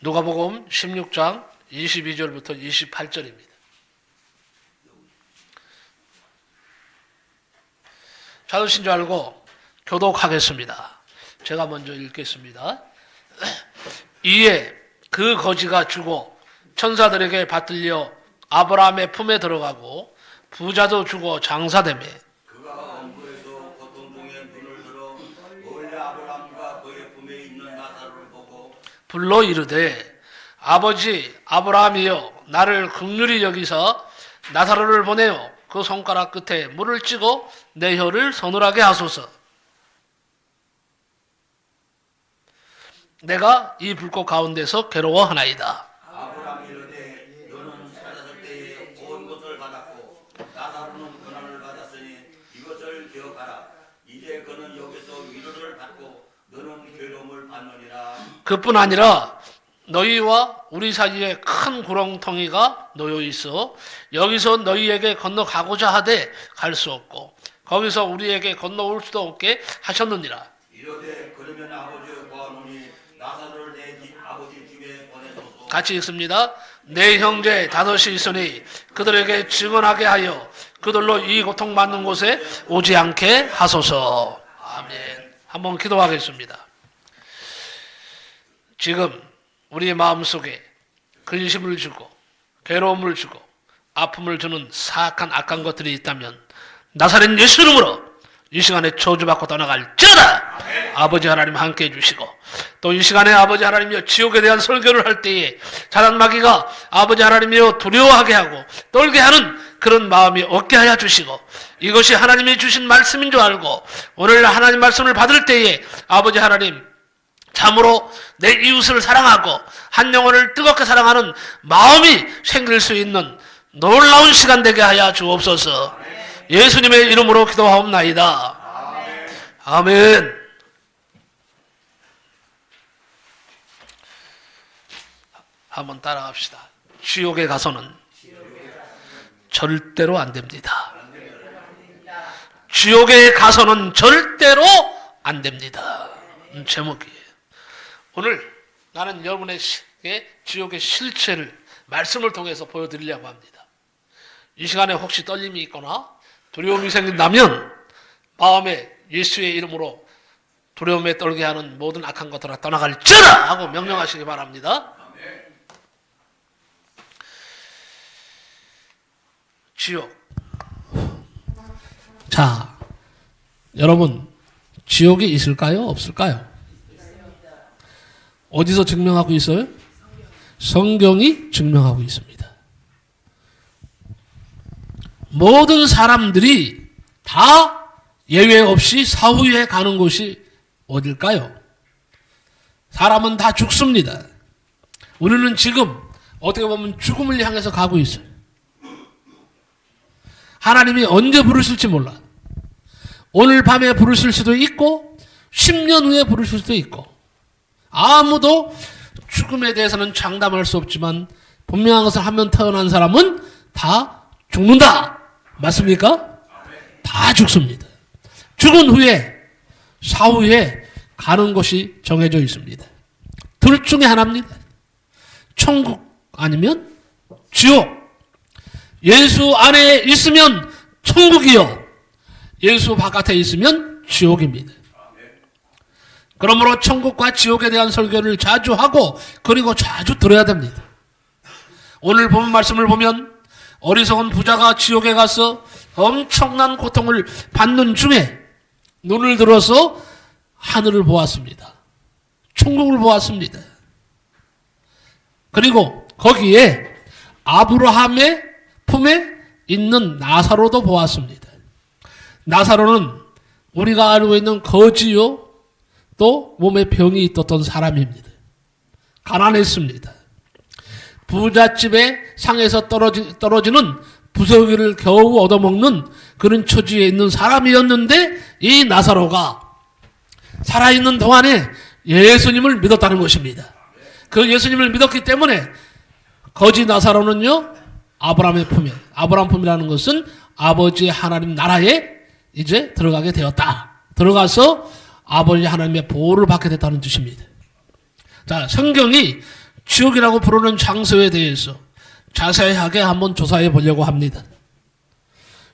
누가복음 16장 22절부터 28절입니다. 찾으신 줄 알고 교독하겠습니다. 제가 먼저 읽겠습니다. 이에 그 거지가 죽어 천사들에게 받들려 아브라함의 품에 들어가고 부자도 죽어 장사되매 그가 원부에서 고통 중에 눈을 들어 원래 아브라함과 그의 품에 있는 나사로를 보고 불러 이르되 아버지 아브라함이여 나를 긍휼히 여기서 나사로를 보내어 그 손가락 끝에 물을 찍어 내 혀를 서늘하게 하소서. 내가 이 불꽃 가운데서 괴로워하나이다. 아브라함이 이르되 너는 찾았을 때에 온 것을 받았고 나사로는 고난을 받았으니 이것을 기억하라. 이제 그는 여기서 위로를 받고 너는 괴로움을 받느니라. 그뿐 아니라 너희와 우리 사이에 큰 구렁텅이가 놓여 있어 여기서 너희에게 건너가고자 하되 갈 수 없고 거기서 우리에게 건너올 수도 없게 하셨느니라. 이르되 그러면 아버지의 구하노니 나사로를 내 아버지 집에 보내소서. 같이 읽습니다. 내 형제 다섯이 있으니 그들에게 증언하게 하여 그들로 이 고통받는 곳에 오지 않게 하소서. 아멘. 한번 기도하겠습니다. 지금 우리의 마음속에 근심을 주고 괴로움을 주고 아픔을 주는 사악한 악한 것들이 있다면 나사렛 예수 이름으로 이 시간에 저주받고 떠나갈지어다. 아버지 하나님 함께 해주시고 또 이 시간에 아버지 하나님이여 지옥에 대한 설교를 할 때에 자단마귀가 아버지 하나님이여 두려워하게 하고 떨게 하는 그런 마음이 없게 하여 주시고 이것이 하나님이 주신 말씀인 줄 알고 오늘 하나님 말씀을 받을 때에 아버지 하나님 참으로 내 이웃을 사랑하고 한 영혼을 뜨겁게 사랑하는 마음이 생길 수 있는 놀라운 시간 되게 하여 주옵소서. 예수님의 이름으로 기도하옵나이다. 아멘. 한번 따라갑시다. 지옥에 가서는 절대로 안 됩니다. 지옥에 가서는 절대로 안 됩니다. 제목이에요. 오늘 나는 여러분에게 지옥의 실체를 말씀을 통해서 보여드리려고 합니다. 이 시간에 혹시 떨림이 있거나 두려움이 생긴다면 마음에 예수의 이름으로 두려움에 떨게 하는 모든 악한 것들아 떠나갈지어다 하고 명령하시기 바랍니다. 지옥. 자, 여러분 지옥이 있을까요? 없을까요? 어디서 증명하고 있어요? 성경이 증명하고 있습니다. 모든 사람들이 다 예외 없이 사후에 가는 곳이 어딜까요? 사람은 다 죽습니다. 우리는 지금 어떻게 보면 죽음을 향해서 가고 있어요. 하나님이 언제 부르실지 몰라. 오늘 밤에 부르실 수도 있고 10년 후에 부르실 수도 있고 아무도 죽음에 대해서는 장담할 수 없지만 분명한 것을 하면 태어난 사람은 다 죽는다. 맞습니까? 다 죽습니다. 죽은 후에 사후에 가는 곳이 정해져 있습니다. 둘 중에 하나입니다. 천국 아니면 지옥. 예수 안에 있으면 천국이요 예수 바깥에 있으면 지옥입니다. 그러므로 천국과 지옥에 대한 설교를 자주 하고 그리고 자주 들어야 됩니다. 오늘 본 말씀을 보면 어리석은 부자가 지옥에 가서 엄청난 고통을 받는 중에 눈을 들어서 하늘을 보았습니다. 천국을 보았습니다. 그리고 거기에 아브라함의 품에 있는 나사로도 보았습니다. 나사로는 우리가 알고 있는 거지요 또 몸에 병이 있었던 사람입니다. 가난했습니다. 부잣집의 상에서 떨어지는 부서기를 겨우 얻어먹는 그런 처지에 있는 사람이었는데 이 나사로가 살아있는 동안에 예수님을 믿었다는 것입니다. 그 예수님을 믿었기 때문에 거지 나사로는요 아브라함의 품에, 아브라함 품이라는 것은 아버지 하나님 나라에 이제 들어가게 되었다. 들어가서 아버지 하나님의 보호를 받게 됐다는 뜻입니다. 자, 성경이 지옥이라고 부르는 장소에 대해서 자세하게 한번 조사해 보려고 합니다.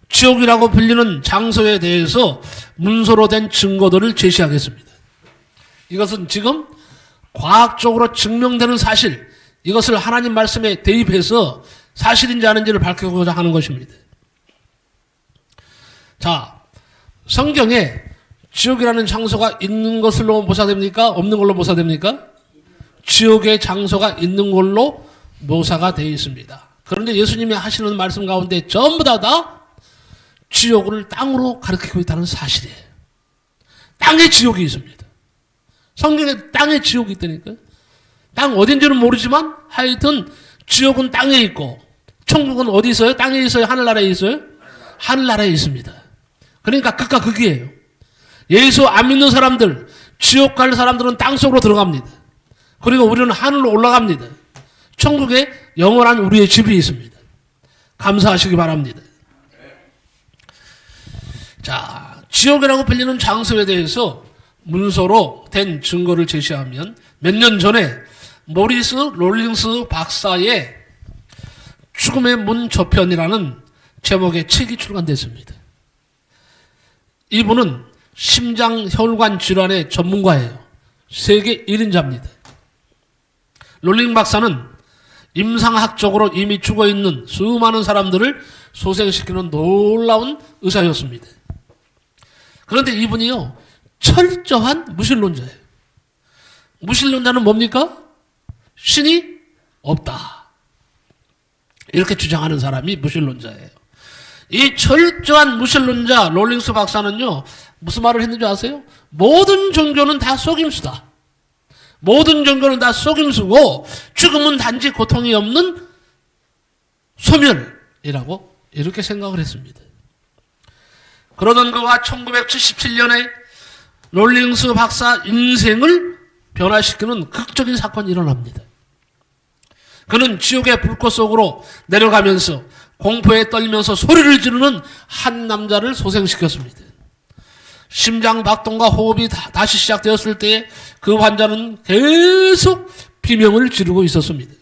지옥이라고 불리는 장소에 대해서 문서로 된 증거들을 제시하겠습니다. 이것은 지금 과학적으로 증명되는 사실, 이것을 하나님 말씀에 대입해서 사실인지 아닌지를 밝히고자 하는 것입니다. 자, 성경에 지옥이라는 장소가 있는 것으로 묘사됩니까? 없는 걸로 묘사됩니까? 지옥의 장소가 있는 걸로 묘사가 되어 있습니다. 그런데 예수님이 하시는 말씀 가운데 전부 다 지옥을 땅으로 가리키고 있다는 사실이에요. 땅에 지옥이 있습니다. 성경에 땅에 지옥이 있다니까요. 땅 어딘지는 모르지만 하여튼 지옥은 땅에 있고 천국은 어디 있어요? 땅에 있어요? 하늘나라에 있어요? 하늘나라에 있습니다. 그러니까 극과 극이에요. 예수 안 믿는 사람들, 지옥 갈 사람들은 땅속으로 들어갑니다. 그리고 우리는 하늘로 올라갑니다. 천국에 영원한 우리의 집이 있습니다. 감사하시기 바랍니다. 자, 지옥이라고 불리는 장소에 대해서 문서로 된 증거를 제시하면 몇 년 전에 모리스 롤링스 박사의 죽음의 문 저편이라는 제목의 책이 출간됐습니다. 이분은 심장혈관 질환의 전문가예요. 세계 1인자입니다. 롤링 박사는 임상학적으로 이미 죽어있는 수많은 사람들을 소생시키는 놀라운 의사였습니다. 그런데 이분이요, 철저한 무신론자예요. 무신론자는 뭡니까? 신이 없다, 이렇게 주장하는 사람이 무신론자예요. 이 철저한 무신론자 롤링스 박사는요, 무슨 말을 했는지 아세요? 모든 종교는 다 속임수다. 모든 종교는 다 속임수고 죽음은 단지 고통이 없는 소멸이라고 이렇게 생각을 했습니다. 그러던 그가 1977년에 롤링스 박사 인생을 변화시키는 극적인 사건이 일어납니다. 그는 지옥의 불꽃 속으로 내려가면서 공포에 떨면서 소리를 지르는 한 남자를 소생시켰습니다. 심장 박동과 호흡이 다시 시작되었을 때 그 환자는 계속 비명을 지르고 있었습니다.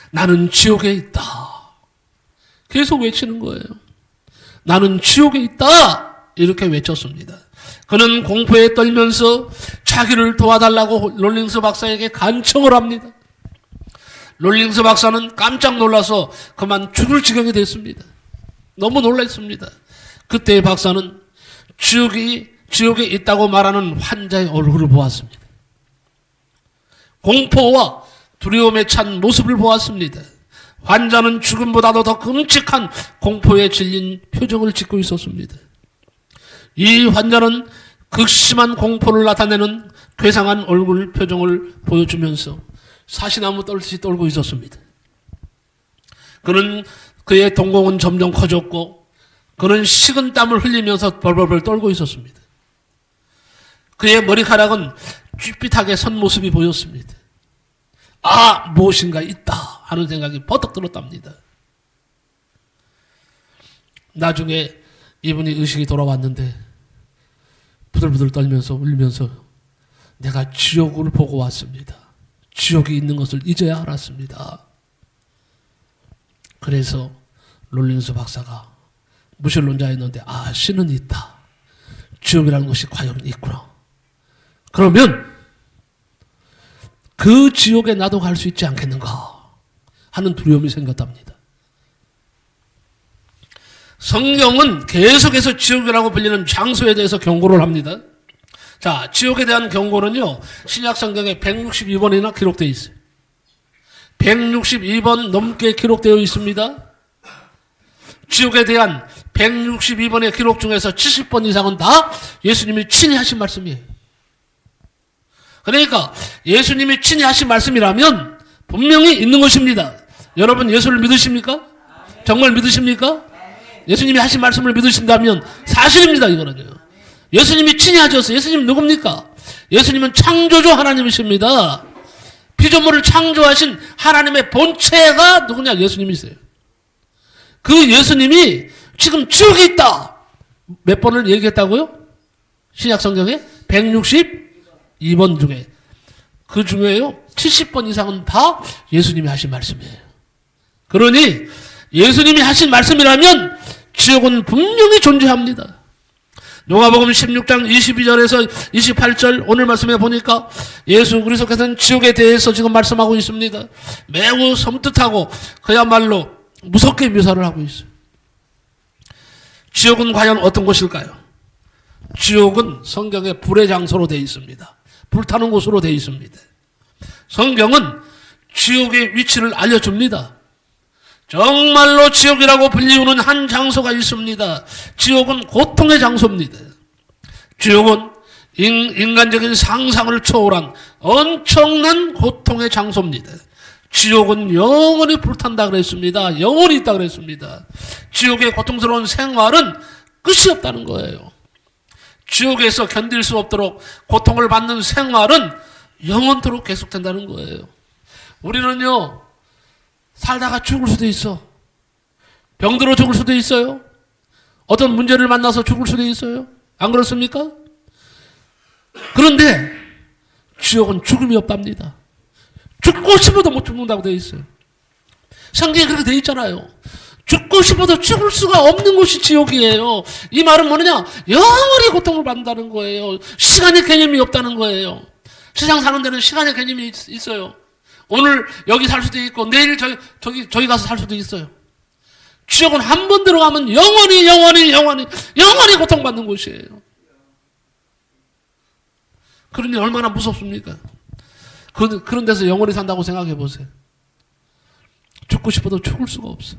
나는 지옥에 있다. 계속 외치는 거예요. 나는 지옥에 있다. 이렇게 외쳤습니다. 그는 공포에 떨면서 자기를 도와달라고 롤링스 박사에게 간청을 합니다. 롤링스 박사는 깜짝 놀라서 그만 죽을 지경이 됐습니다. 너무 놀랐습니다. 그때 박사는 지옥에 있다고 말하는 환자의 얼굴을 보았습니다. 공포와 두려움에 찬 모습을 보았습니다. 환자는 죽음보다도 더 끔찍한 공포에 질린 표정을 짓고 있었습니다. 이 환자는 극심한 공포를 나타내는 괴상한 얼굴 표정을 보여주면서 사시나무 떨듯이 떨고 있었습니다. 그의 동공은 점점 커졌고 그는 식은 땀을 흘리면서 벌벌벌 떨고 있었습니다. 그의 머리카락은 쭈삣하게 선 모습이 보였습니다. 아, 무엇인가 있다 하는 생각이 버떡 들었답니다. 나중에 이분이 의식이 돌아왔는데 부들부들 떨면서 울면서 내가 지옥을 보고 왔습니다. 지옥이 있는 것을 이제야 알았습니다. 그래서 롤링스 박사가 무신론자였는데 아, 신은 있다. 지옥이라는 것이 과연 있구나. 그러면 그 지옥에 나도 갈 수 있지 않겠는가 하는 두려움이 생겼답니다. 성경은 계속해서 지옥이라고 불리는 장소에 대해서 경고를 합니다. 자, 지옥에 대한 경고는요, 신약 성경에 162번이나 기록되어 있어요. 162번 넘게 기록되어 있습니다. 지옥에 대한 162번의 기록 중에서 70번 이상은 다 예수님이 친히 하신 말씀이에요. 그러니까 예수님이 친히 하신 말씀이라면 분명히 있는 것입니다. 여러분 예수를 믿으십니까? 정말 믿으십니까? 예수님이 하신 말씀을 믿으신다면 사실입니다. 이거는요. 예수님이 친히 하셨어요. 예수님 누굽니까? 예수님은 창조주 하나님이십니다. 피조물을 창조하신 하나님의 본체가 누구냐? 예수님이세요. 그 예수님이 지금 지옥에 있다. 몇 번을 얘기했다고요? 신약 성경에 162번 중에 그 중에요 70번 이상은 다 예수님이 하신 말씀이에요. 그러니 예수님이 하신 말씀이라면 지옥은 분명히 존재합니다. 누가복음 16장 22절에서 28절 오늘 말씀에 보니까 예수 그리스도께서는 지옥에 대해서 지금 말씀하고 있습니다. 매우 섬뜩하고 그야말로 무섭게 묘사를 하고 있어요. 지옥은 과연 어떤 곳일까요? 지옥은 성경에 불의 장소로 되어 있습니다. 불타는 곳으로 되어 있습니다. 성경은 지옥의 위치를 알려줍니다. 정말로 지옥이라고 불리우는 한 장소가 있습니다. 지옥은 고통의 장소입니다. 지옥은 인간적인 상상을 초월한 엄청난 고통의 장소입니다. 지옥은 영원히 불탄다 그랬습니다. 영원히 있다 그랬습니다. 지옥의 고통스러운 생활은 끝이 없다는 거예요. 지옥에서 견딜 수 없도록 고통을 받는 생활은 영원토록 계속된다는 거예요. 우리는요 살다가 죽을 수도 있어. 병들어 죽을 수도 있어요. 어떤 문제를 만나서 죽을 수도 있어요. 안 그렇습니까? 그런데 지옥은 죽음이 없답니다. 죽고 싶어도 못 죽는다고 되어 있어요. 성경에 그렇게 되어 있잖아요. 죽고 싶어도 죽을 수가 없는 곳이 지옥이에요. 이 말은 뭐냐? 영원히 고통을 받는다는 거예요. 시간의 개념이 없다는 거예요. 세상 사는 데는 시간의 개념이 있어요. 오늘 여기 살 수도 있고 내일 저기 가서 살 수도 있어요. 지옥은 한 번 들어가면 영원히 고통받는 곳이에요. 그러니 얼마나 무섭습니까? 그런 데서 영원히 산다고 생각해 보세요. 죽고 싶어도 죽을 수가 없어.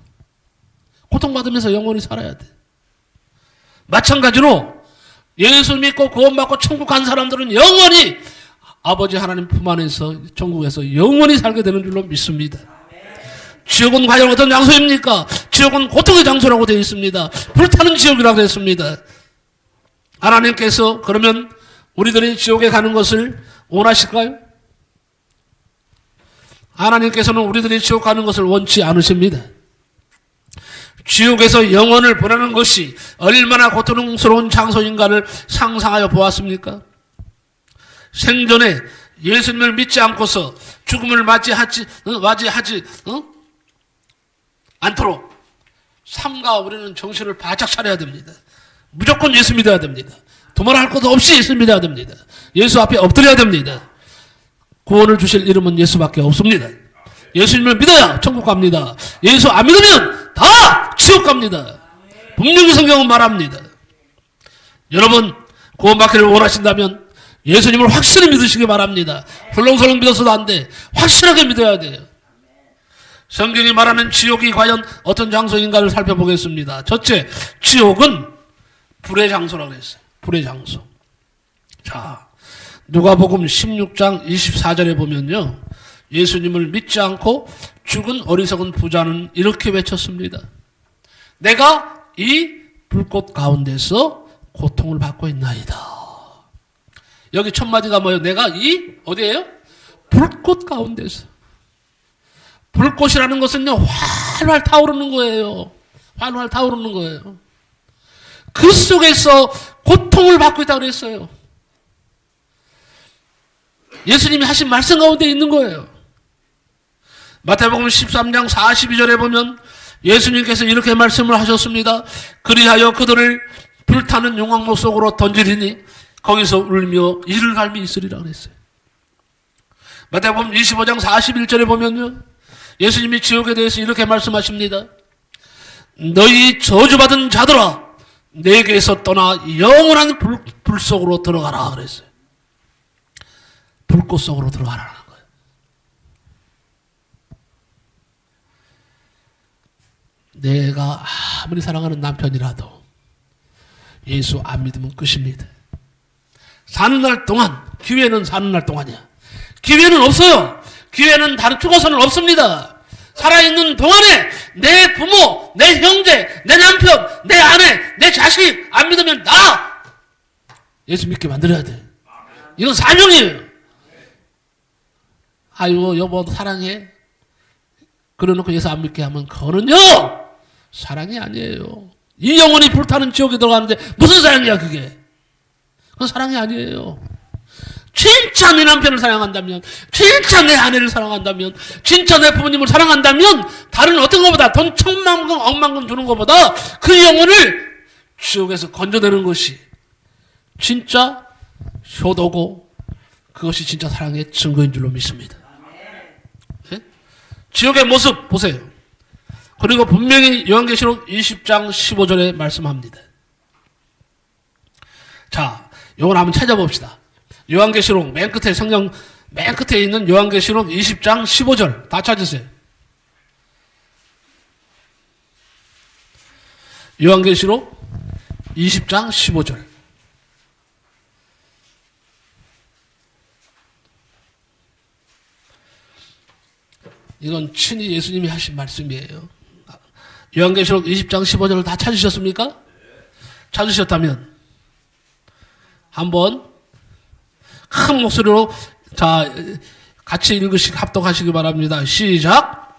고통받으면서 영원히 살아야 돼. 마찬가지로 예수 믿고 구원받고 천국 간 사람들은 영원히 아버지 하나님 품 안에서 천국에서 영원히 살게 되는 줄로 믿습니다. 지옥은 과연 어떤 장소입니까? 지옥은 고통의 장소라고 되어 있습니다. 불타는 지옥이라고 했습니다. 하나님께서 그러면 우리들이 지옥에 가는 것을 원하실까요? 하나님께서는 우리들이 지옥 가는 것을 원치 않으십니다. 지옥에서 영혼을 보내는 것이 얼마나 고통스러운 장소인가를 상상하여 보았습니까? 생전에 예수님을 믿지 않고서 죽음을 맞이하지 않도록 삼가 우리는 정신을 바짝 차려야 됩니다. 무조건 예수 믿어야 됩니다. 도말할 것도 없이 예수 믿어야 됩니다. 예수 앞에 엎드려야 됩니다. 구원을 주실 이름은 예수밖에 없습니다. 예수님을 믿어야 천국 갑니다. 예수 안 믿으면 다 지옥 갑니다. 분명히 성경은 말합니다. 여러분 구원받기를 원하신다면 예수님을 확실히 믿으시기 바랍니다. 설렁설렁 믿어서도 안 돼. 확실하게 믿어야 돼요. 성경이 말하는 지옥이 과연 어떤 장소인가를 살펴보겠습니다. 첫째, 지옥은 불의 장소라고 했어요. 불의 장소. 자, 누가복음 16장 24절에 보면요. 예수님을 믿지 않고 죽은 어리석은 부자는 이렇게 외쳤습니다. 내가 이 불꽃 가운데서 고통을 받고 있나이다. 여기 첫 마디가 뭐예요? 내가 이 어디예요? 불꽃 가운데서. 불꽃이라는 것은요 활활 타오르는 거예요. 활활 타오르는 거예요. 그 속에서 고통을 받고 있다고 그랬어요. 예수님이 하신 말씀 가운데 있는 거예요. 마태복음 13장 42절에 보면 예수님께서 이렇게 말씀을 하셨습니다. 그리하여 그들을 불타는 용광로 속으로 던지리니 거기서 울며 이를 갈미 있으리라 그랬어요. 마태복음 25장 41절에 보면요. 예수님이 지옥에 대해서 이렇게 말씀하십니다. 너희 저주받은 자들아 내게서 떠나 영원한 불 속으로 들어가라 그랬어요. 불꽃 속으로 들어가라는 거예요. 내가 아무리 사랑하는 남편이라도 예수 안 믿으면 끝입니다. 사는 날 동안, 기회는 사는 날 동안이야. 기회는 없어요. 기회는 다른 죽어서는 없습니다. 살아있는 동안에 내 부모, 내 형제, 내 남편, 내 아내, 내 자식 안 믿으면 나 예수 믿게 만들어야 돼. 이건 사명이에요. 아이고 여보 사랑해. 그래놓고 예수 안 믿게 하면 그거는요 사랑이 아니에요. 이 영혼이 불타는 지옥에 들어가는데 무슨 사랑이야 그게. 그건 사랑이 아니에요. 진짜 내 남편을 사랑한다면, 진짜 내 아내를 사랑한다면, 진짜 내 부모님을 사랑한다면, 다른 어떤 것보다 돈 천만금 억만금 주는 것보다 그 영혼을 지옥에서 건져내는 것이 진짜 효도고, 그것이 진짜 사랑의 증거인 줄로 믿습니다. 네? 지옥의 모습 보세요. 그리고 분명히 요한계시록 20장 15절에 말씀합니다. 자, 요걸 한번 찾아봅시다. 요한계시록 맨 끝에, 성경 맨 끝에 있는 요한계시록 20장 15절 다 찾으세요. 요한계시록 20장 15절. 이건 친히 예수님이 하신 말씀이에요. 요한계시록 20장 15절을 다 찾으셨습니까? 찾으셨다면 한번 큰 목소리로 자 같이 읽으시기 합독하시기 바랍니다. 시작.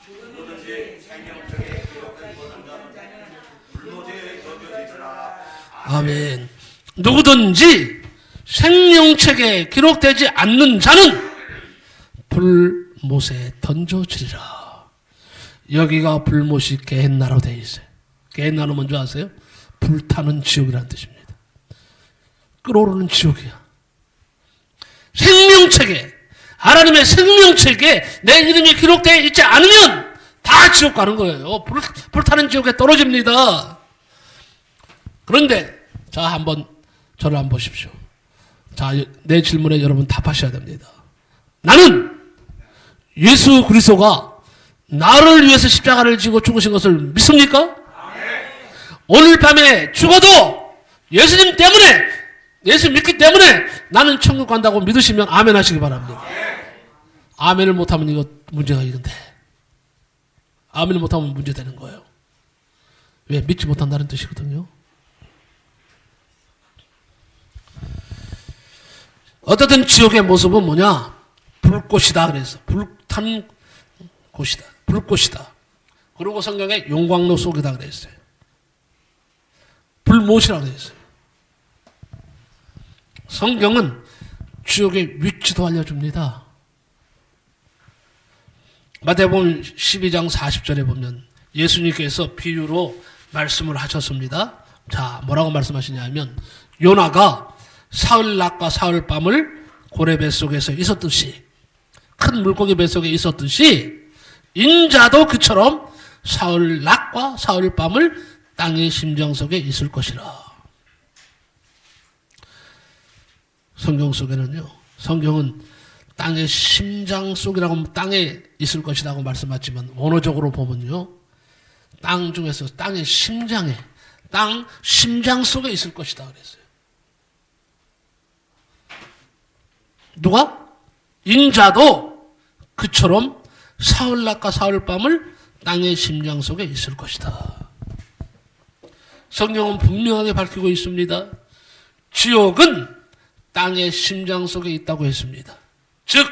아멘. 누구든지 생명책에 기록되지 않는 자는 불못에 던져지리라. 여기가 불못이 게헨나로 되어 있어요. 게헨나는 뭔지 아세요? 불타는 지옥이라는 뜻입니다. 끓어오르는 지옥이야. 생명책에, 하나님의 생명책에 내 이름이 기록되어 있지 않으면 다 지옥 가는 거예요. 불타는 지옥에 떨어집니다. 그런데 자, 한번 저를 한번 보십시오. 자, 내 질문에 여러분 답하셔야 됩니다. 나는 예수 그리스도가 나를 위해서 십자가를 지고 죽으신 것을 믿습니까? 오늘 밤에 죽어도 예수님 때문에, 예수 믿기 때문에 나는 천국 간다고 믿으시면 아멘 하시기 바랍니다. 아멘을 못하면 이거 문제가 이건데. 아멘을 못하면 문제 되는 거예요. 왜? 믿지 못한다는 뜻이거든요. 어쨌든 지옥의 모습은 뭐냐? 불꽃이다 그래서. 불탄 곳이다. 불꽃이다. 그리고 성경에 용광로 속이다 그랬어요. 불못이라고 그랬어요. 성경은 지옥의 위치도 알려줍니다. 마태복음 12장 40절에 보면 예수님께서 비유로 말씀을 하셨습니다. 자, 뭐라고 말씀하시냐면 요나가 사흘낮과 사흘밤을 고래 뱃속에서 있었듯이, 큰 물고기 뱃속에 있었듯이 인자도 그처럼 사흘낮과 사흘밤을 땅의 심장 속에 있을 것이라. 성경 속에는요, 성경은 땅의 심장 속이라고 하면 땅에 있을 것이라고 말씀하지만 원어적으로 보면요, 땅 중에서 땅의 심장에, 땅 심장 속에 있을 것이다 그랬어요. 누가? 인자도 그처럼 사흘낮과 사흘밤을 땅의 심장 속에 있을 것이다. 성경은 분명하게 밝히고 있습니다. 지옥은 땅의 심장 속에 있다고 했습니다. 즉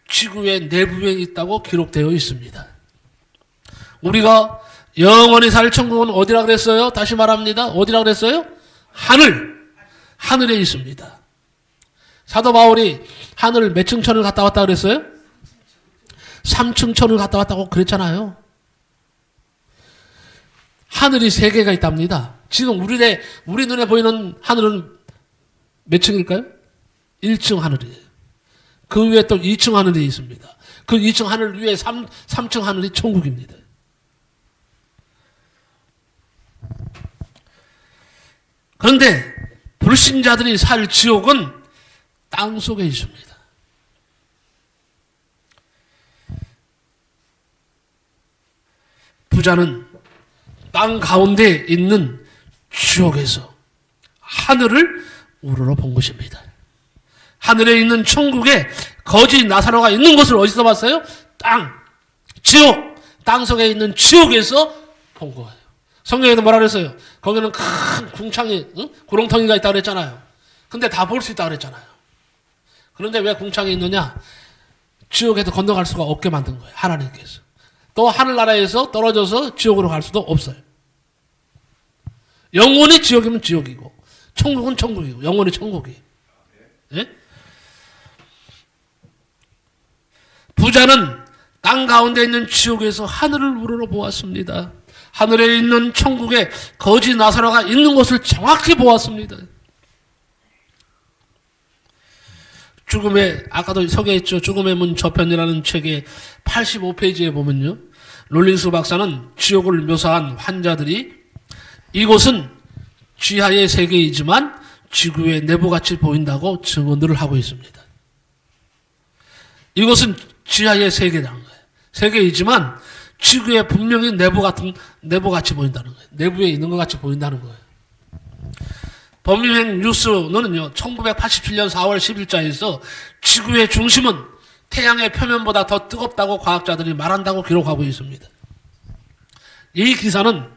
지구의 내부에 있다고 기록되어 있습니다. 우리가 영원히 살 천국은 어디라 그랬어요? 다시 말합니다. 어디라 그랬어요? 하늘에 있습니다. 사도 바울이 하늘 몇 층천을 갔다 왔다 그랬어요? 3층천을 갔다 왔다고 그랬잖아요. 하늘이 3개가 있답니다. 지금 우리 눈에 보이는 하늘은 몇 층일까요? 1층 하늘이에요. 그 위에 또 2층 하늘이 있습니다. 그 2층 하늘 위에 3층 하늘이 천국입니다. 그런데 불신자들이 살 지옥은 땅 속에 있습니다. 부자는 땅 가운데 있는 지옥에서 하늘을 우러러 본 것입니다. 하늘에 있는 천국에 거지 나사로가 있는 것을 어디서 봤어요? 지옥, 땅 속에 있는 지옥에서 본 거예요. 성경에도 뭐라 그랬어요? 거기는 큰 궁창이, 구렁텅이가 있다고 그랬잖아요. 근데 다 볼 수 있다고 그랬잖아요. 그런데 왜 궁창이 있느냐? 지옥에도 건너갈 수가 없게 만든 거예요. 하나님께서. 또 하늘나라에서 떨어져서 지옥으로 갈 수도 없어요. 영원히 지옥이면 지옥이고 천국은 천국이고 영원히 천국이에요. 예? 부자는 땅 가운데 있는 지옥에서 하늘을 우러러보았습니다. 하늘에 있는 천국에 거지 나사로가 있는 곳을 정확히 보았습니다. 죽음의, 아까도 소개했죠. 죽음의 문 저편이라는 책의 85페이지에 보면요, 롤린스 박사는 지옥을 묘사한 환자들이 이곳은 지하의 세계이지만 지구의 내부같이 보인다고 증언들을 하고 있습니다. 이곳은 지하의 세계라는 거예요. 세계이지만 지구에 분명히 내부같이 보인다는 거예요. 내부에 있는 것 같이 보인다는 거예요. 범유행 뉴스는요, 1987년 4월 10일자에서 지구의 중심은 태양의 표면보다 더 뜨겁다고 과학자들이 말한다고 기록하고 있습니다. 이 기사는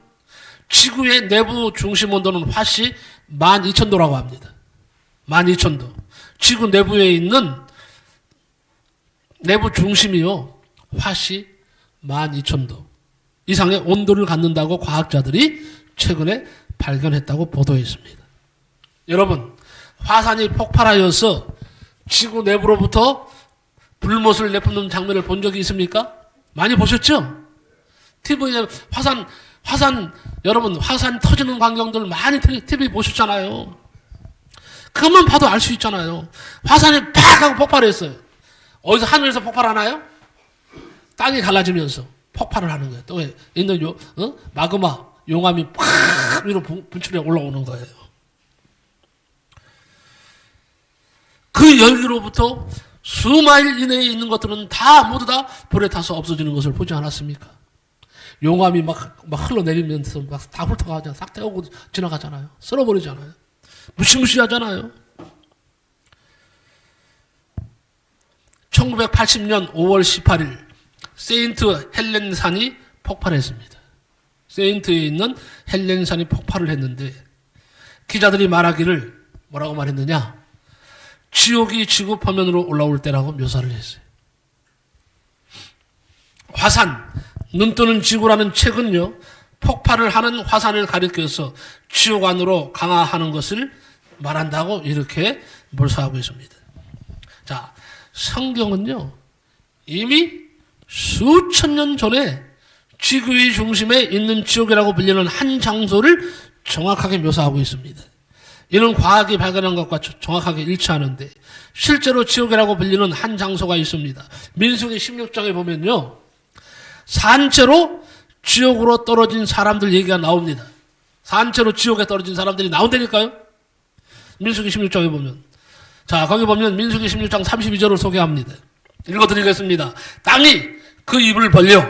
지구의 내부 중심 온도는 화씨 12,000도라고 합니다. 12,000도. 지구 내부에 있는 내부 중심이요, 화씨 12,000도 이상의 온도를 갖는다고 과학자들이 최근에 발견했다고 보도했습니다. 여러분, 화산이 폭발하여서 지구 내부로부터 불못을 내뿜는 장면을 본 적이 있습니까? 많이 보셨죠? TV에 여러분, 화산 터지는 광경들 많이 TV 보셨잖아요. 그것만 봐도 알 수 있잖아요. 화산이 팍 하고 폭발했어요. 어디서 하늘에서 폭발하나요? 땅이 갈라지면서 폭발을 하는 거예요. 또 있는 마그마, 용암이 팍 위로 분출해 올라오는 거예요. 그 열기로부터 수마일 이내에 있는 것들은 모두 다 불에 타서 없어지는 것을 보지 않았습니까? 용암이 막 흘러내리면서 막 다 훑어가잖아요. 싹 떼어고 지나가잖아요. 쓸어버리잖아요. 무시무시하잖아요. 1980년 5월 18일 세인트 헬렌산이 폭발했습니다. 세인트에 있는 헬렌산이 폭발을 했는데 기자들이 말하기를 뭐라고 말했느냐? 지옥이 지구 표면으로 올라올 때라고 묘사를 했어요. 화산, 눈뜨는 지구라는 책은요, 폭발을 하는 화산을 가리켜서 지옥 안으로 강화하는 것을 말한다고 이렇게 묘사하고 있습니다. 자, 성경은요, 이미 수천 년 전에 지구의 중심에 있는 지옥이라고 불리는 한 장소를 정확하게 묘사하고 있습니다. 이는 과학이 발견한 것과 정확하게 일치하는데 실제로 지옥이라고 불리는 한 장소가 있습니다. 민수기 16장에 보면요, 산채로 지옥으로 떨어진 사람들 얘기가 나옵니다. 산채로 지옥에 떨어진 사람들이 나온다니까요. 민수기 16장에 보면, 자, 거기 보면 민수기 16장 32절을 소개합니다. 읽어드리겠습니다. 땅이 그 입을 벌려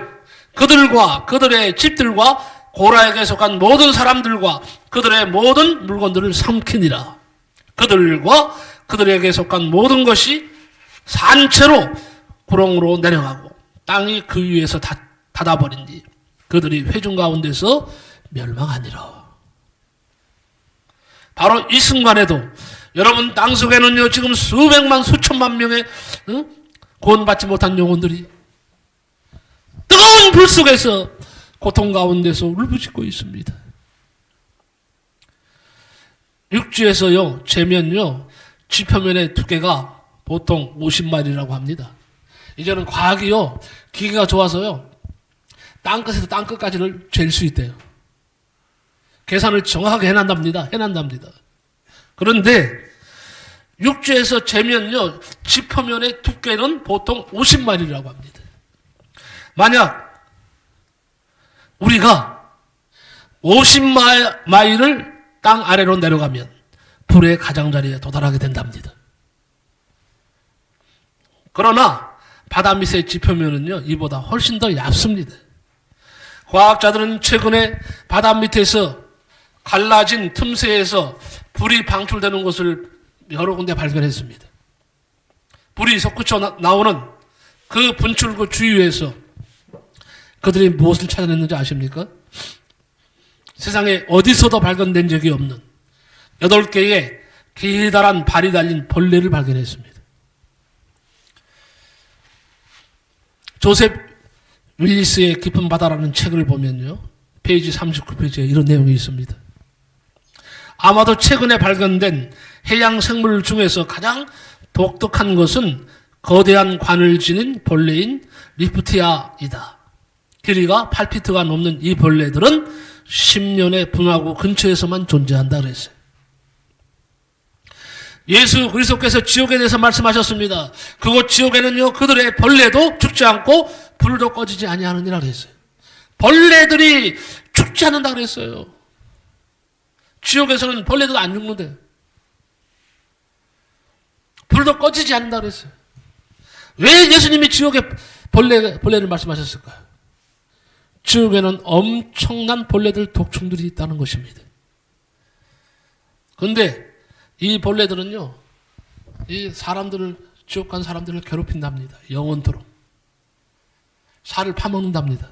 그들과 그들의 집들과 고라에게 속한 모든 사람들과 그들의 모든 물건들을 삼키니라. 그들과 그들에게 속한 모든 것이 산채로 구렁으로 내려가고 땅이 그 위에서 닫아버린 뒤 그들이 회중 가운데서 멸망하니라. 바로 이 순간에도 여러분, 땅속에는요, 지금 수백만 수천만 명의 구원받지 못한 영혼들이 뜨거운 불 속에서 고통 가운데서 울부짖고 있습니다. 육지에서요, 재면요, 지표면의 두께가 보통 50마리라고 합니다. 이제는 과학이요, 기계가 좋아서요, 땅끝에서 땅끝까지를 잴 수 있대요. 계산을 정확하게 해낸답니다. 그런데 육지에서 재면요, 지표면의 두께는 보통 50마리라고 합니다. 만약 우리가 50마일을 땅 아래로 내려가면 불의 가장자리에 도달하게 된답니다. 그러나 바다 밑의 지표면은요, 이보다 훨씬 더 얇습니다. 과학자들은 최근에 바다 밑에서 갈라진 틈새에서 불이 방출되는 것을 여러 군데 발견했습니다. 불이 솟구쳐 나오는 그 분출구 주위에서 그들이 무엇을 찾아냈는지 아십니까? 세상에 어디서도 발견된 적이 없는 8개의 기다란 발이 달린 벌레를 발견했습니다. 조셉 윌리스의 깊은 바다라는 책을 보면요, 페이지 39페이지에 이런 내용이 있습니다. 아마도 최근에 발견된 해양 생물 중에서 가장 독특한 것은 거대한 관을 지닌 벌레인 리프티아이다. 길이가 8피트가 넘는 이 벌레들은 10년의 분화구 근처에서만 존재한다 그랬어요. 예수 그리스도께서 지옥에 대해서 말씀하셨습니다. 그곳 지옥에는요, 그들의 벌레도 죽지 않고 불도 꺼지지 아니하느니라 그랬어요. 벌레들이 죽지 않는다 그랬어요. 지옥에서는 벌레도 안 죽는데 불도 꺼지지 않는다 그랬어요. 왜 예수님이 지옥에 벌레를 말씀하셨을까요? 지옥에는 엄청난 벌레들, 독충들이 있다는 것입니다. 그런데 이 벌레들은요, 이 사람들을, 지옥 간 사람들을 괴롭힌답니다. 영원토록. 살을 파먹는답니다.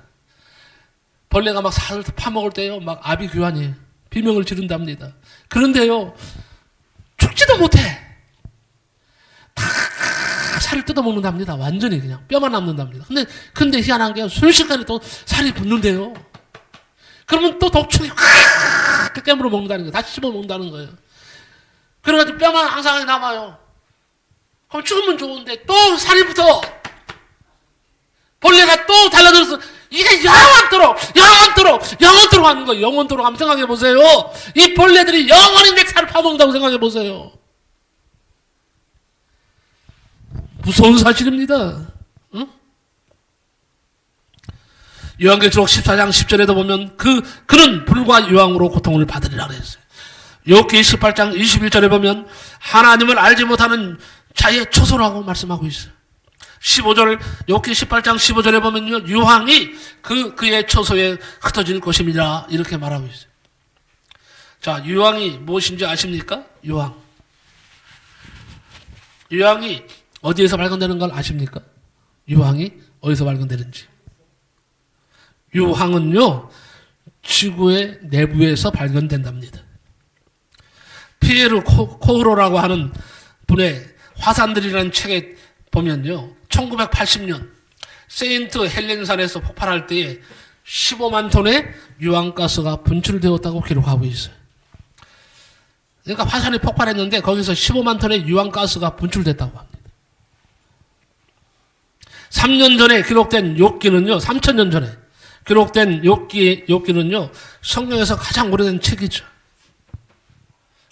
벌레가 막 살을 파먹을 때요, 막 아비규환이에요. 비명을 지른답니다. 그런데요, 죽지도 못해. 다 살을 뜯어먹는답니다. 완전히 그냥 뼈만 남는답니다. 근데 희한한 게 순식간에 또 살이 붙는데요. 그러면 또 독충이 확 깨물어 먹는다는 거예요. 다시 씹어 먹는다는 거예요. 그래가지고 뼈만 항상 남아요. 그럼 죽으면 좋은데 또 살이 붙어. 벌레가 또 달라들어서 이게 영원토록 하는 거예요. 영원토록 한번 생각해 보세요. 이 벌레들이 영원히 내 살을 파먹는다고 생각해 보세요. 무서운 사실입니다. 응? 요한계시록 14장 10절에도 보면 그는 불과 유황으로 고통을 받으리라 그랬어요. 욥기 18장 21절에 보면 하나님을 알지 못하는 자의 초소라고 말씀하고 있어요. 15절, 욥기 18장 15절에 보면요, 유황이 그의 초소에 흩어질 것입니다. 이렇게 말하고 있어요. 자, 유황이 무엇인지 아십니까? 유황이 어디에서 발견되는 걸 아십니까? 유황이 어디서 발견되는지. 유황은요, 지구의 내부에서 발견된답니다. 피에르 코흐로라고 하는 분의 화산들이라는 책에 보면요, 1980년 세인트 헬렌산에서 폭발할 때에 15만 톤의 유황가스가 분출되었다고 기록하고 있어요. 그러니까 화산이 폭발했는데 거기서 15만 톤의 유황가스가 분출됐다고 합니다. 3년 전에 기록된 욥기는요, 3,000년 전에 기록된 욥기는요, 성경에서 가장 오래된 책이죠.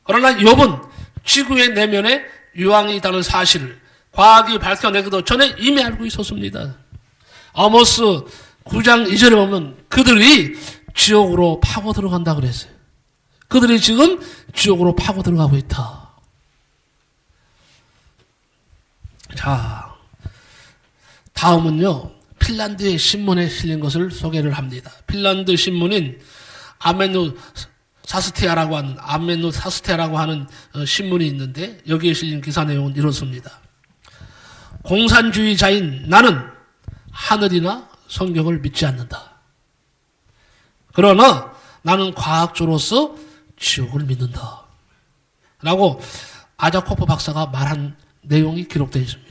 그러나 욥은 지구의 내면에 유황이 있다는 사실을 과학이 밝혀내기도 전에 이미 알고 있었습니다. 아모스 9장 2절에 보면 그들이 지옥으로 파고 들어간다 그랬어요. 그들이 지금 지옥으로 파고 들어가고 있다. 자, 다음은요, 핀란드의 신문에 실린 것을 소개를 합니다. 핀란드 신문인 아메누 사스테아라고 하는 신문이 있는데 여기에 실린 기사 내용은 이렇습니다. 공산주의자인 나는 하늘이나 성경을 믿지 않는다. 그러나 나는 과학자로서 지옥을 믿는다. 라고 아자코프 박사가 말한 내용이 기록되어 있습니다.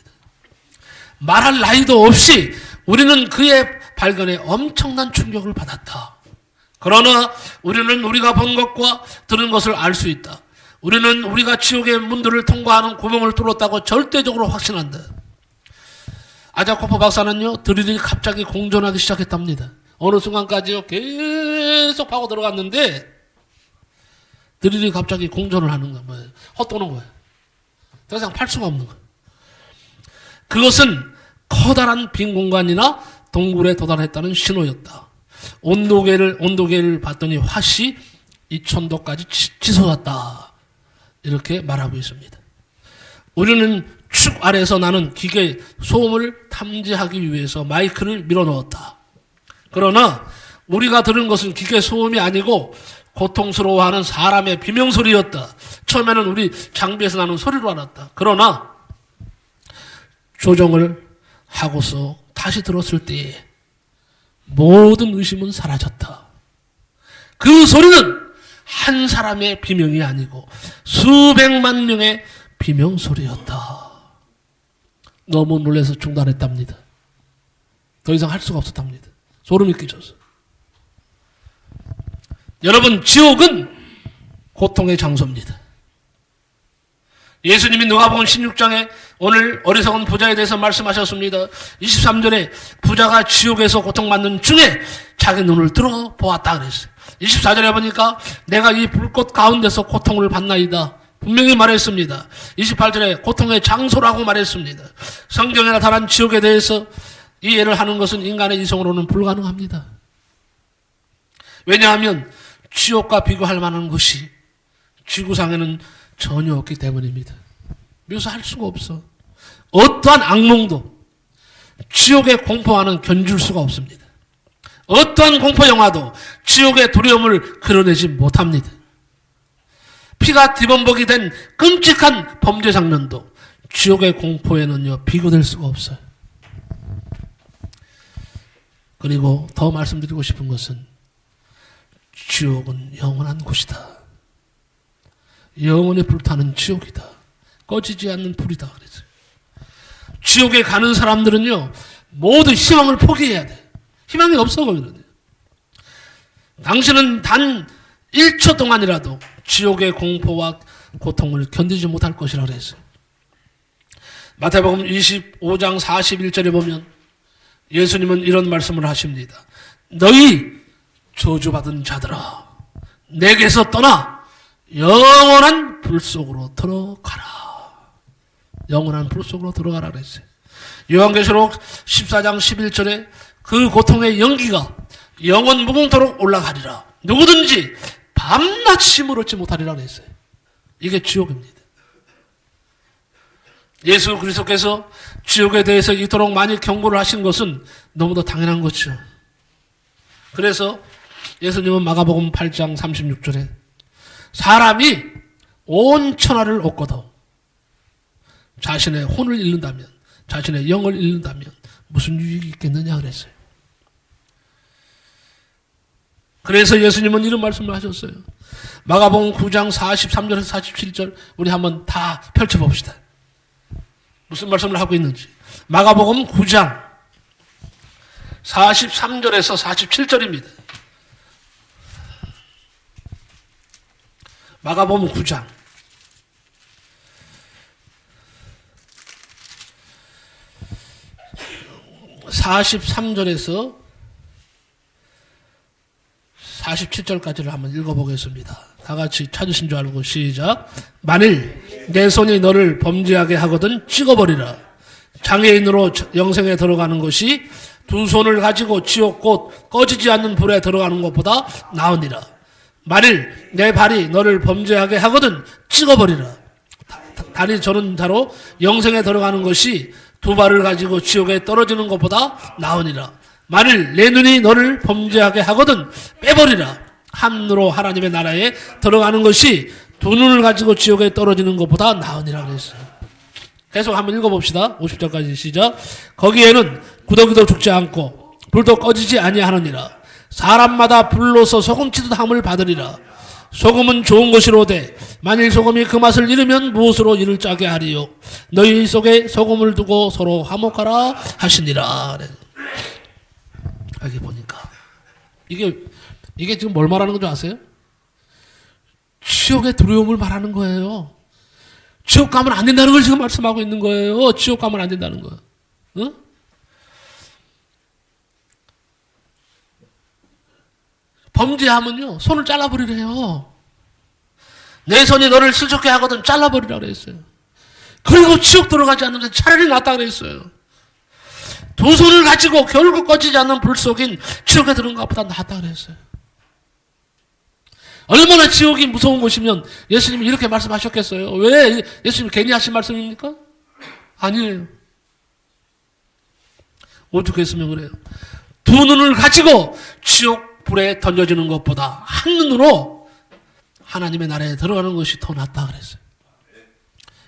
말할 나이도 없이 우리는 그의 발견에 엄청난 충격을 받았다. 그러나 우리는 우리가 본 것과 들은 것을 알 수 있다. 우리는 우리가 지옥의 문들을 통과하는 구멍을 뚫었다고 절대적으로 확신한다. 아자코프 박사는요, 드릴이 갑자기 공전하기 시작했답니다. 어느 순간까지요, 계속 파고 들어갔는데 드릴이 갑자기 공전을 하는 거예요. 헛도는 거예요. 더 이상 팔 수가 없는 거예요. 그것은 커다란 빈 공간이나 동굴에 도달했다는 신호였다. 온도계를 봤더니 화씨 2000도까지 치솟았다. 이렇게 말하고 있습니다. 우리는 축 아래에서 나는 기계 소음을 탐지하기 위해서 마이크를 밀어넣었다. 그러나 우리가 들은 것은 기계 소음이 아니고 고통스러워하는 사람의 비명소리였다. 처음에는 우리 장비에서 나는 소리로 알았다. 그러나 조정을 하고서 다시 들었을 때에 모든 의심은 사라졌다. 그 소리는 한 사람의 비명이 아니고 수백만 명의 비명소리였다. 너무 놀라서 중단했답니다. 더 이상 할 수가 없었답니다. 소름이 끼쳐서. 여러분, 지옥은 고통의 장소입니다. 예수님이 누가복음 16장에 오늘 어리석은 부자에 대해서 말씀하셨습니다. 23절에 부자가 지옥에서 고통받는 중에 자기 눈을 들어 보았다 그랬어요. 24절에 보니까 내가 이 불꽃 가운데서 고통을 받나이다. 분명히 말했습니다. 28절에 고통의 장소라고 말했습니다. 성경에 나타난 지옥에 대해서 이해를 하는 것은 인간의 이성으로는 불가능합니다. 왜냐하면 지옥과 비교할 만한 것이 지구상에는 전혀 없기 때문입니다. 묘사할 수가 없어. 어떠한 악몽도 지옥의 공포와는 견줄 수가 없습니다. 어떠한 공포 영화도 지옥의 두려움을 그려내지 못합니다. 피가 뒤범벅이 된 끔찍한 범죄 장면도 지옥의 공포에는요 비교될 수가 없어요. 그리고 더 말씀드리고 싶은 것은 지옥은 영원한 곳이다. 영원히 불타는 지옥이다. 꺼지지 않는 불이다. 그랬어요. 지옥에 가는 사람들은요 모두 희망을 포기해야 돼. 희망이 없어 거기는. 당신은 단 1초 동안이라도 지옥의 공포와 고통을 견디지 못할 것이라 그랬어요. 마태복음 25장 41절에 보면 예수님은 이런 말씀을 하십니다. 너희 저주받은 자들아 내게서 떠나 영원한 불 속으로 들어가라. 영원한 불 속으로 들어가라 그랬어요. 요한계시록 14장 11절에 그 고통의 연기가 영원 무궁토록 올라가리라. 누구든지 밤낮 힘을 얻지 못하리라 그랬어요. 이게 지옥입니다. 예수 그리스도께서 지옥에 대해서 이토록 많이 경고를 하신 것은 너무도 당연한 거죠. 그래서 예수님은 마가복음 8장 36절에 사람이 온 천하를 얻고도 자신의 혼을 잃는다면, 자신의 영을 잃는다면 무슨 유익이 있겠느냐 그랬어요. 그래서 예수님은 이런 말씀을 하셨어요. 마가복음 9장 43절에서 47절 우리 한번 다 펼쳐봅시다. 무슨 말씀을 하고 있는지. 마가복음 9장 43절에서 47절입니다. 마가복음 9장 43절에서 47절까지를 한번 읽어보겠습니다. 다 같이 찾으신 줄 알고 시작. 만일 내 손이 너를 범죄하게 하거든 찍어버리라. 장애인으로 영생에 들어가는 것이 두 손을 가지고 지옥 곧 꺼지지 않는 불에 들어가는 것보다 나으니라. 만일 내 발이 너를 범죄하게 하거든 찍어버리라. 다리 저는 자로 영생에 들어가는 것이 두 발을 가지고 지옥에 떨어지는 것보다 나으니라. 만일 내 눈이 너를 범죄하게 하거든 빼버리라. 한 눈으로 하나님의 나라에 들어가는 것이 두 눈을 가지고 지옥에 떨어지는 것보다 나으니라 그랬어요. 계속 한번 읽어봅시다. 50절까지 시작. 거기에는 구더기도 죽지 않고 불도 꺼지지 아니하느니라. 사람마다 불로서 소금치듯 함을 받으리라. 소금은 좋은 것이로되 만일 소금이 그 맛을 잃으면 무엇으로 이를 짜게 하리요. 너희 속에 소금을 두고 서로 화목하라 하시니라. 여기 보니까 이게 지금 뭘 말하는 건지 아세요? 지옥의 두려움을 말하는 거예요. 지옥 가면 안 된다는 걸 지금 말씀하고 있는 거예요. 지옥 가면 안 된다는 거. 응? 범죄하면요 손을 잘라버리래요. 내 손이 너를 슬쩍게 하거든 잘라버리라 그랬어요. 그리고 지옥 들어가지 않는데 차라리 낫다 그랬어요. 두 손을 가지고 결국 꺼지지 않는 불 속인 지옥에 들어간 것보다 낫다 그랬어요. 얼마나 지옥이 무서운 곳이면 예수님이 이렇게 말씀하셨겠어요. 왜 예수님이 괜히 하신 말씀입니까? 아니에요. 오죽했으면 그래요. 두 눈을 가지고 지옥 불에 던져지는 것보다 한 눈으로 하나님의 나라에 들어가는 것이 더 낫다 그랬어요.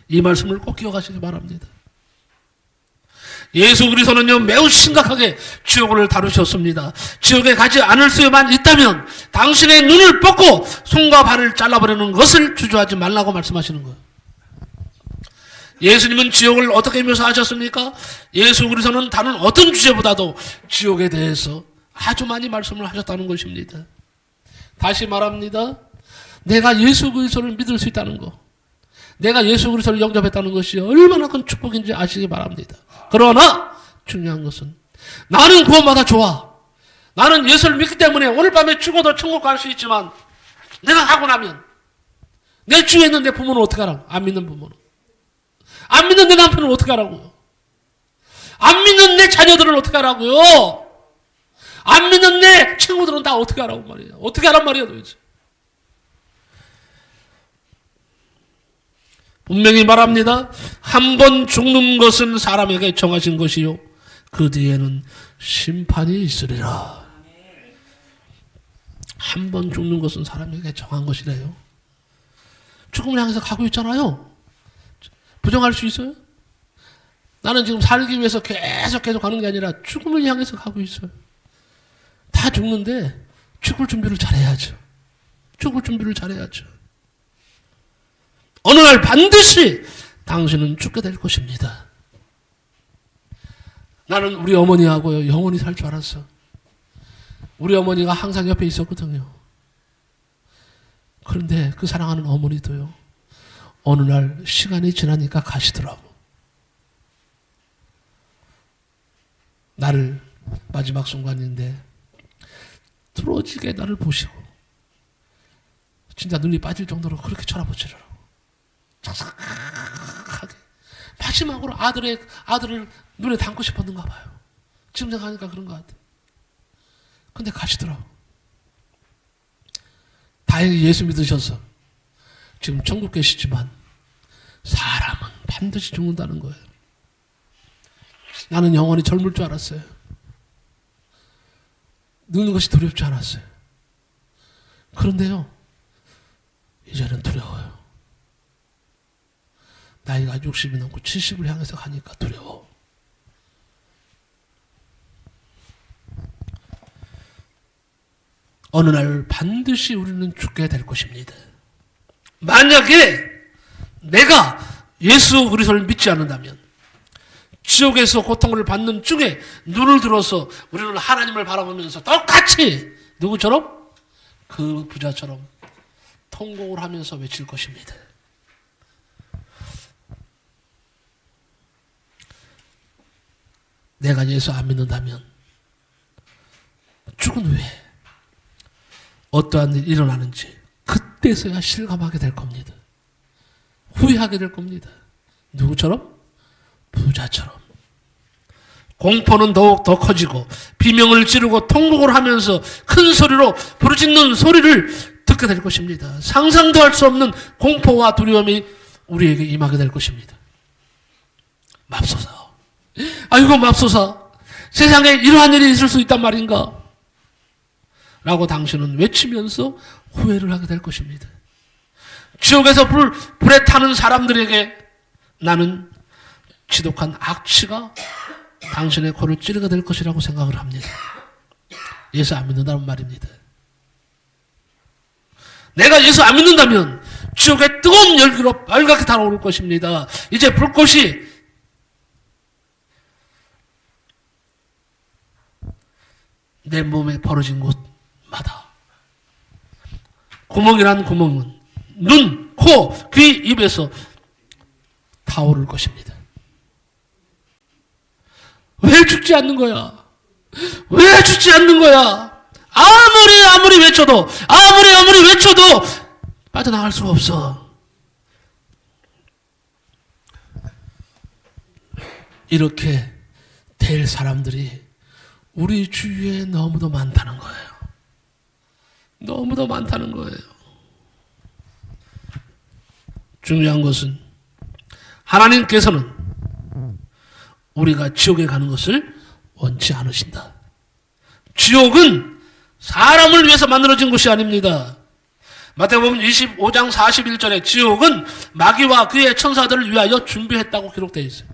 이 말씀을 꼭 기억하시기 바랍니다. 예수 그리스도는요 매우 심각하게 지옥을 다루셨습니다. 지옥에 가지 않을 수만 있다면 당신의 눈을 뽑고 손과 발을 잘라버리는 것을 주저하지 말라고 말씀하시는 거예요. 예수님은 지옥을 어떻게 묘사하셨습니까? 예수 그리스도는 다른 어떤 주제보다도 지옥에 대해서 아주 많이 말씀을 하셨다는 것입니다. 다시 말합니다. 내가 예수 그리스도를 믿을 수 있다는 것, 내가 예수 그리스도를 영접했다는 것이 얼마나 큰 축복인지 아시기 바랍니다. 그러나 중요한 것은 나는 구원받아 좋아. 나는 예수를 믿기 때문에 오늘 밤에 죽어도 천국 갈 수 있지만 내가 하고 나면 내 주위에 있는 내 부모는 어떻게 하라고? 안 믿는 부모는. 안 믿는 내 남편은 어떻게 하라고요? 안 믿는 내 자녀들은 어떻게 하라고요? 안 믿는 내 친구들은 다 어떻게 하라고 말이에요? 어떻게 하란 말이야 도대체? 분명히 말합니다. 한 번 죽는 것은 사람에게 정하신 것이요 그 뒤에는 심판이 있으리라. 한 번 죽는 것은 사람에게 정한 것이래요. 죽음을 향해서 가고 있잖아요. 부정할 수 있어요? 나는 지금 살기 위해서 계속 가는 게 아니라 죽음을 향해서 가고 있어요. 다 죽는데 죽을 준비를 잘해야죠. 죽을 준비를 잘해야죠. 어느 날 반드시 당신은 죽게 될 것입니다. 나는 우리 어머니하고 영원히 살 줄 알았어. 우리 어머니가 항상 옆에 있었거든요. 그런데 그 사랑하는 어머니도요. 어느 날 시간이 지나니까 가시더라고. 나를 마지막 순간인데 뚫어지게 나를 보시고 진짜 눈이 빠질 정도로 그렇게 쳐다보시더라고. 착삭하게. 마지막으로 아들을 눈에 담고 싶었는가 봐요. 지금 생각하니까 그런 것 같아. 근데 가시더라고. 다행히 예수 믿으셔서 지금 천국 계시지만 사람은 반드시 죽는다는 거예요. 나는 영원히 젊을 줄 알았어요. 늙는 것이 두렵지 않았어요. 그런데요, 이제는 두려워요. 나이가 60이 넘고 70을 향해서 가니까 두려워. 어느 날 반드시 우리는 죽게 될 것입니다. 만약에 내가 예수 그리스도를 믿지 않는다면 지옥에서 고통을 받는 중에 눈을 들어서 우리는 하나님을 바라보면서 똑같이 누구처럼? 그 부자처럼 통곡을 하면서 외칠 것입니다. 내가 예수 안 믿는다면 죽은 후에 어떠한 일이 일어나는지 그때서야 실감하게 될 겁니다. 후회하게 될 겁니다. 누구처럼? 부자처럼. 공포는 더욱 더 커지고 비명을 지르고 통곡을 하면서 큰 소리로 부르짖는 소리를 듣게 될 것입니다. 상상도 할 수 없는 공포와 두려움이 우리에게 임하게 될 것입니다. 맙소사. 아이고 맙소사. 세상에 이러한 일이 있을 수 있단 말인가? 라고 당신은 외치면서 후회를 하게 될 것입니다. 지옥에서 불에 타는 사람들에게 나는 지독한 악취가 당신의 코를 찌르게 될 것이라고 생각을 합니다. 예수 안 믿는다는 말입니다. 내가 예수 안 믿는다면 지옥의 뜨거운 열기로 빨갛게 달아오를 것입니다. 이제 불꽃이 내 몸에 벌어진 곳마다 구멍이란 구멍은 눈, 코, 귀, 입에서 타오를 것입니다. 왜 죽지 않는 거야? 왜 죽지 않는 거야? 아무리 외쳐도 아무리 외쳐도 빠져나갈 수가 없어. 이렇게 될 사람들이 우리 주위에 너무도 많다는 거예요. 너무도 많다는 거예요. 중요한 것은 하나님께서는 우리가 지옥에 가는 것을 원치 않으신다. 지옥은 사람을 위해서 만들어진 것이 아닙니다. 마태복음 25장 41절에 지옥은 마귀와 그의 천사들을 위하여 준비했다고 기록되어 있어요.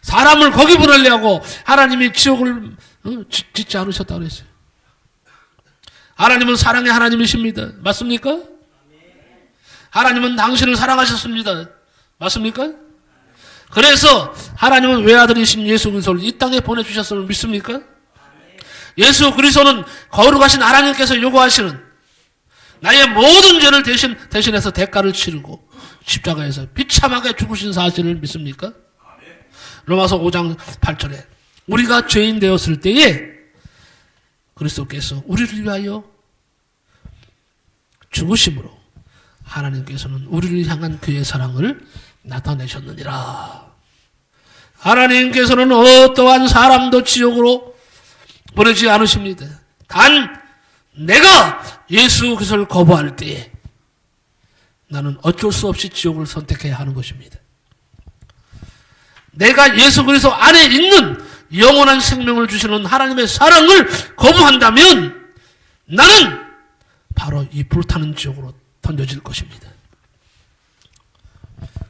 사람을 거기 보내려고 하나님이 지옥을 짓지 않으셨다고 그랬어요. 하나님은 사랑의 하나님이십니다. 맞습니까? 하나님은 당신을 사랑하셨습니다. 맞습니까? 그래서 하나님은 외아들이신 예수 그리스도를 이 땅에 보내주셨음을 믿습니까? 예수 그리스도는 거룩하신 하나님께서 요구하시는 나의 모든 죄를 대신해서 대가를 치르고 십자가에서 비참하게 죽으신 사실을 믿습니까? 로마서 5장 8절에 우리가 죄인 되었을 때에 그리스도께서 우리를 위하여 죽으심으로 하나님께서는 우리를 향한 그의 사랑을 나타내셨느니라. 하나님께서는 어떠한 사람도 지옥으로 보내지 않으십니다. 단 내가 예수 그리스도를 거부할 때에 나는 어쩔 수 없이 지옥을 선택해야 하는 것입니다. 내가 예수 그리스도 안에 있는 영원한 생명을 주시는 하나님의 사랑을 거부한다면 나는 바로 이 불타는 지옥으로 던져질 것입니다.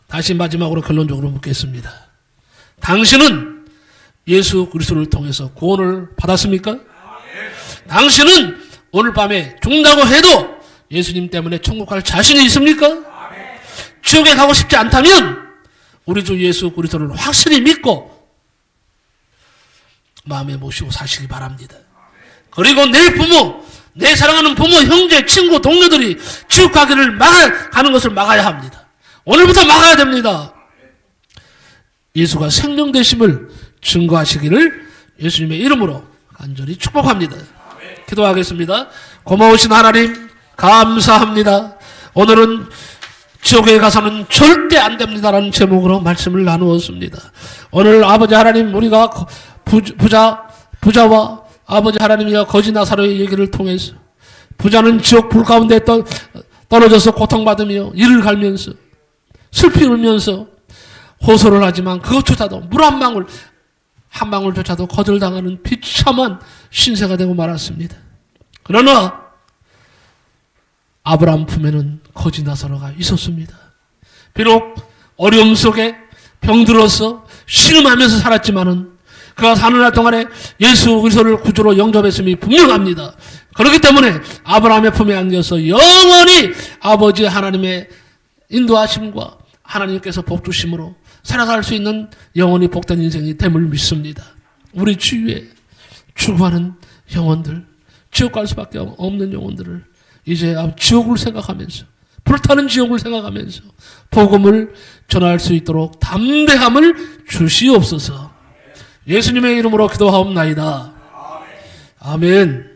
다시 마지막으로 결론적으로 묻겠습니다. 당신은 예수 그리스도를 통해서 구원을 받았습니까? 당신은 오늘 밤에 죽는다고 해도 예수님 때문에 천국 갈 자신이 있습니까? 지옥에 가고 싶지 않다면 우리 주 예수 그리스도를 확실히 믿고 마음에 모시고 사시기 바랍니다. 그리고 내 부모, 내 사랑하는 부모, 형제, 친구, 동료들이 지옥 가는 것을 막아야 합니다. 오늘부터 막아야 됩니다. 예수가 생명 되심을 증거하시기를 예수님의 이름으로 간절히 축복합니다. 기도하겠습니다. 고마우신 하나님 감사합니다. 오늘은 지옥에 가서는 절대 안 됩니다라는 제목으로 말씀을 나누었습니다. 오늘 아버지 하나님 우리가 부자와 아버지 하나님이여 거지 나사로의 얘기를 통해서 부자는 지옥 불 가운데 떨어져서 고통받으며 이를 갈면서 슬피 울면서 호소를 하지만 그것조차도 물 한 방울조차도 거절당하는 비참한 신세가 되고 말았습니다. 그러나 아브라함 품에는 거지 나사로가 있었습니다. 비록 어려움 속에 병들어서 신음하면서 살았지만은 그가 사는 날 동안에 예수 그리스도를 구주로 영접했음이 분명합니다. 그렇기 때문에 아브라함의 품에 안겨서 영원히 아버지 하나님의 인도하심과 하나님께서 복 주심으로 살아갈 수 있는 영원히 복된 인생이 됨을 믿습니다. 우리 주위에 죽어가는 영혼들, 지옥 갈 수밖에 없는 영혼들을 이제 지옥을 생각하면서 불타는 지옥을 생각하면서 복음을 전할 수 있도록 담대함을 주시옵소서. 예수님의 이름으로 기도하옵나이다. 아멘.